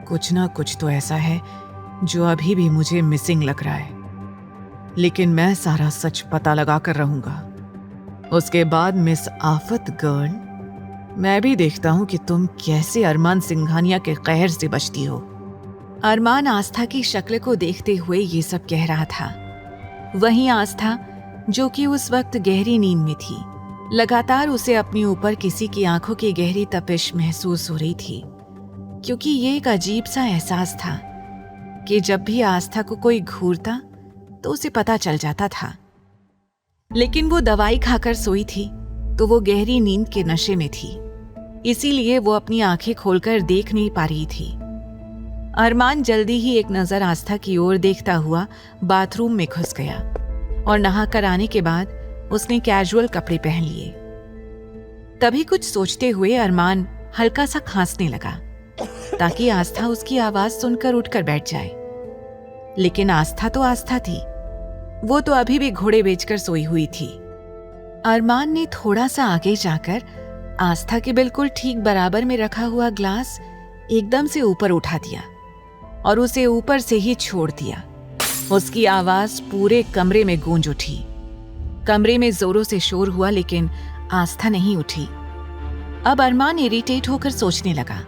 कुछ ना कुछ तो ऐसा है जो अभी भी मुझे मिसिंग लग रहा है, लेकिन मैं सारा सच पता लगा कर रहूंगा। उसके बाद मिस आफत गर्ल, मैं भी देखता हूं कि तुम कैसे अरमान सिंघानिया के कहर से बचती हो। अरमान आस्था की शक्ल को देखते हुए ये सब कह रहा था। वहीं आस्था, जो कि उस वक्त गहरी नींद में थी, लगातार उसे अपने ऊपर किसी की आंखों की गहरी तपिश महसूस हो रही थी, क्योंकि ये एक अजीब सा एहसास था कि जब भी आस्था को कोई घूरता तो उसे पता चल जाता था। लेकिन वो दवाई खाकर सोई थी तो वो गहरी नींद के नशे में थी, इसीलिए वो अपनी आंखें खोलकर देख नहीं पा रही थी। अरमान जल्दी ही एक नजर आस्था की ओर देखता हुआ बाथरूम में घुस गया और नहाकर आने के बाद उसने कैजुअल कपड़े पहन लिए। तभी कुछ सोचते हुए अरमान हल्का सा खांसने लगा ताकि आस्था उसकी आवाज सुनकर उठकर बैठ जाए। लेकिन आस्था तो आस्था थी, वो तो अभी भी घोड़े बेचकर सोई हुई थी। अरमान ने थोड़ा सा आगे जाकर आस्था के बिल्कुल ठीक बराबर में रखा हुआ ग्लास एकदम से ऊपर उठा दिया और उसे ऊपर से ही छोड़ दिया। उसकी आवाज पूरे कमरे में गूंज उठी। कमरे में जोरों से शोर हुआ, लेकिन आस्था नहीं उठी। अब अरमान इरिटेट होकर सोचने लगा,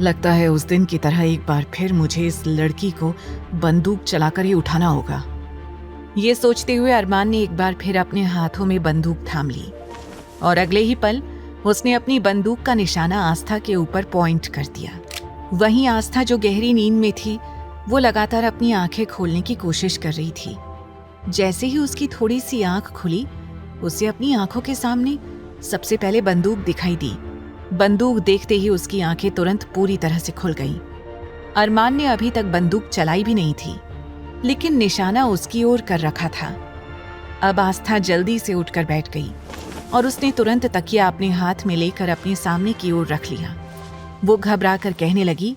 लगता है उस दिन की तरह एक बार फिर मुझे इस लड़की को बंदूक चलाकर ही उठाना होगा। ये सोचते हुए अरमान ने एक बार फिर अपने हाथों में बंदूक थाम ली और अगले ही पल उसने अपनी बंदूक का निशाना आस्था के ऊपर पॉइंट कर दिया। वहीं आस्था, जो गहरी नींद में थी, वो लगातार अपनी आंखें खोलने की कोशिश कर रही थी। जैसे ही उसकी थोड़ी सी आंख खुली, उसे अपनी आंखों के सामने सबसे पहले बंदूक दिखाई दी। बंदूक देखते ही उसकी आंखें तुरंत पूरी तरह से खुल गईं। अरमान ने अभी तक बंदूक चलाई भी नहीं थी, लेकिन निशाना उसकी ओर कर रखा था। अब आस्था जल्दी से उठकर बैठ गई और उसने तुरंत तकिया अपने हाथ में लेकर अपने सामने की ओर रख लिया। वो घबरा कर कहने लगी,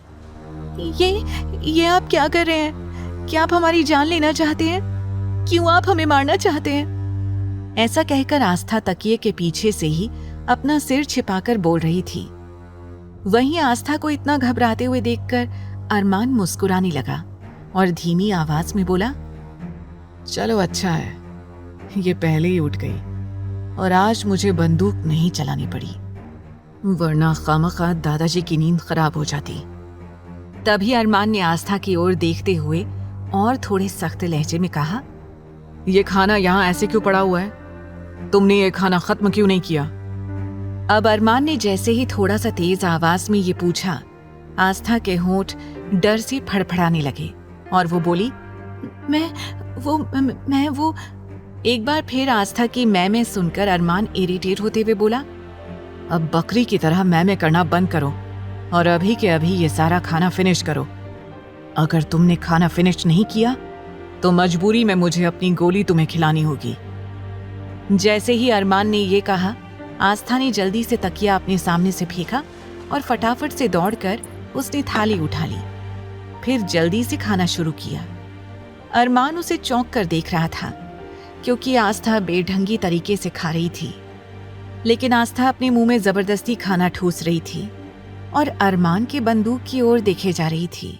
ये आप क्या कर रहे हैं? क्या आप हमारी जान लेना चाहते हैं? क्यों आप हमें मारना चाहते हैं? ऐसा कहकर आस्था तकिए के पीछे से ही अपना सिर छिपाकर बोल रही थी। वहीं आस्था को इतना घबराते हुए देखकर अरमान मुस्कुराने लगा और धीमी आवाज में बोला, चलो अच्छा है, ये पहले ही उठ गई और आज मुझे बंदूक नहीं चलानी पड़ी, वरना खामखा दादाजी की नींद खराब हो जाती। तभी अरमान ने आस्था की ओर देखते हुए और थोड़े सख्त लहजे में कहा, ये खाना यहाँ ऐसे क्यों पड़ा हुआ है? तुमने ये खाना खत्म क्यों नहीं किया? अब अरमान ने जैसे ही थोड़ा सा तेज आवाज में ये पूछा, आस्था के होंठ डर से फड़फड़ाने लगे और वो बोली, मैं वो। एक बार फिर आस्था की मैं सुनकर अरमान इरिटेट होते हुए बोला, अब बकरी की तरह मैं करना बंद करो और अभी के अभी ये सारा खाना फिनिश करो। अगर तुमने खाना फिनिश नहीं किया तो मजबूरी में मुझे अपनी गोली तुम्हें खिलानी होगी। जैसे ही अरमान ने ये कहा, आस्था ने जल्दी से तकिया अपने सामने से फेंका और फटाफट से दौड़कर उसने थाली उठा ली। फिर जल्दी से खाना शुरू किया। अरमान उसे चौंक कर देख रहा था, क्योंकि आस्था बेढंगी तरीके से खा रही थी। लेकिन आस्था अपने मुंह में जबरदस्ती खाना ठूस रही थी और अरमान के बंदूक की ओर देखे जा रही थी।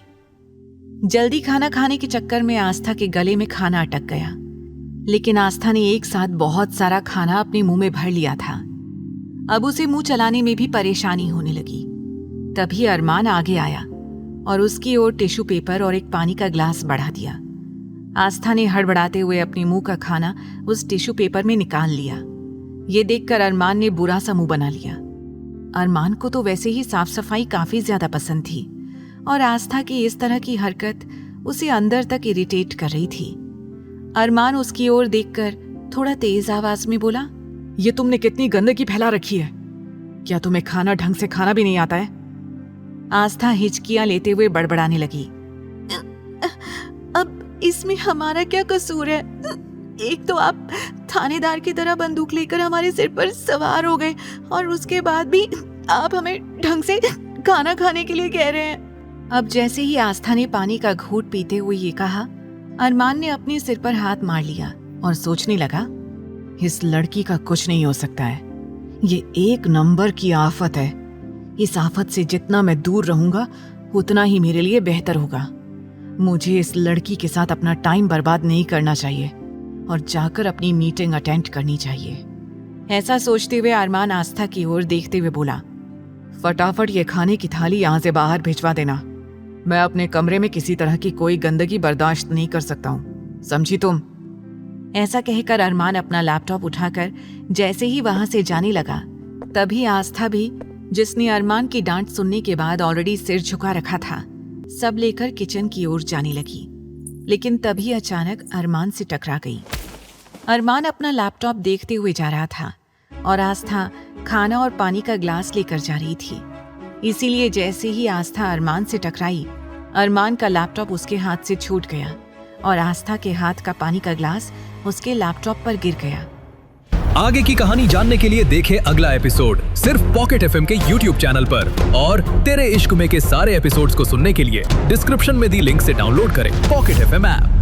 जल्दी खाना खाने के चक्कर में आस्था के गले में खाना अटक गया, लेकिन आस्था ने एक साथ बहुत सारा खाना अपने मुंह में भर लिया था। अब उसे मुंह चलाने में भी परेशानी होने लगी। तभी अरमान आगे आया और उसकी ओर टिश्यू पेपर और एक पानी का ग्लास बढ़ा दिया। आस्था ने हड़बड़ाते हुए अपने मुंह का खाना उस टिश्यू पेपर में निकाल लिया। ये देखकर अरमान ने बुरा सा मुंह बना लिया। अरमान को तो वैसे ही साफ सफाई काफी ज्यादा पसंद थी और आस्था की इस तरह की हरकत उसे अंदर तक इरिटेट कर रही थी। अरमान उसकी ओर देखकर थोड़ा तेज आवाज में बोला, ये तुमने कितनी गंदगी फैला रखी है? क्या तुम्हें खाना ढंग से खाना भी नहीं आता है? आस्था हिचकियां लेते हुए बड़बड़ाने लगी, अब इसमें हमारा क्या कसूर है? एक तो आप थानेदार की तरह बंदूक लेकर हमारे सिर पर सवार हो गए और उसके बाद भी आप हमें ढंग से खाना खाने के लिए कह रहे हैं। अब जैसे ही आस्था ने पानी का घूंट पीते हुए ये कहा, अरमान ने अपने सिर पर हाथ मार लिया और सोचने लगा, इस लड़की का कुछ नहीं हो सकता है, ये एक नंबर की आफत है। इस आफत से जितना मैं दूर रहूंगा उतना ही मेरे लिए बेहतर होगा। मुझे इस लड़की के साथ अपना टाइम बर्बाद नहीं करना चाहिए और जाकर अपनी मीटिंग अटेंड करनी चाहिए। ऐसा सोचते हुए अरमान आस्था की ओर देखते हुए बोला, फटाफट ये खाने की थाली यहाँ से बाहर भिजवा देना। मैं अपने कमरे में किसी तरह की कोई गंदगी बर्दाश्त नहीं कर सकता हूँ, समझी तुम? ऐसा कहकर अरमान अपना लैपटॉप उठाकर जैसे ही वहां से जाने लगा, तभी आस्था भी, जिसने अरमान की डांट सुनने के बाद ऑलरेडी सिर झुका रखा था, सब लेकर किचन की ओर जाने लगी। लेकिन तभी अचानक अरमान से टकरा गई। अरमान अपना लैपटॉप देखते हुए जा रहा था और आस्था खाना और पानी का ग्लास लेकर जा रही थी। इसीलिए जैसे ही आस्था अरमान से टकराई, अरमान का लैपटॉप उसके हाथ से छूट गया और आस्था के हाथ का पानी का ग्लास उसके लैपटॉप पर गिर गया। आगे की कहानी जानने के लिए देखें अगला एपिसोड सिर्फ पॉकेट एफएम के यूट्यूब चैनल पर, और तेरे इश्क में के सारे एपिसोड्स को सुनने के लिए डिस्क्रिप्शन में दी लिंक से डाउनलोड करें पॉकेट एफएम ऐप।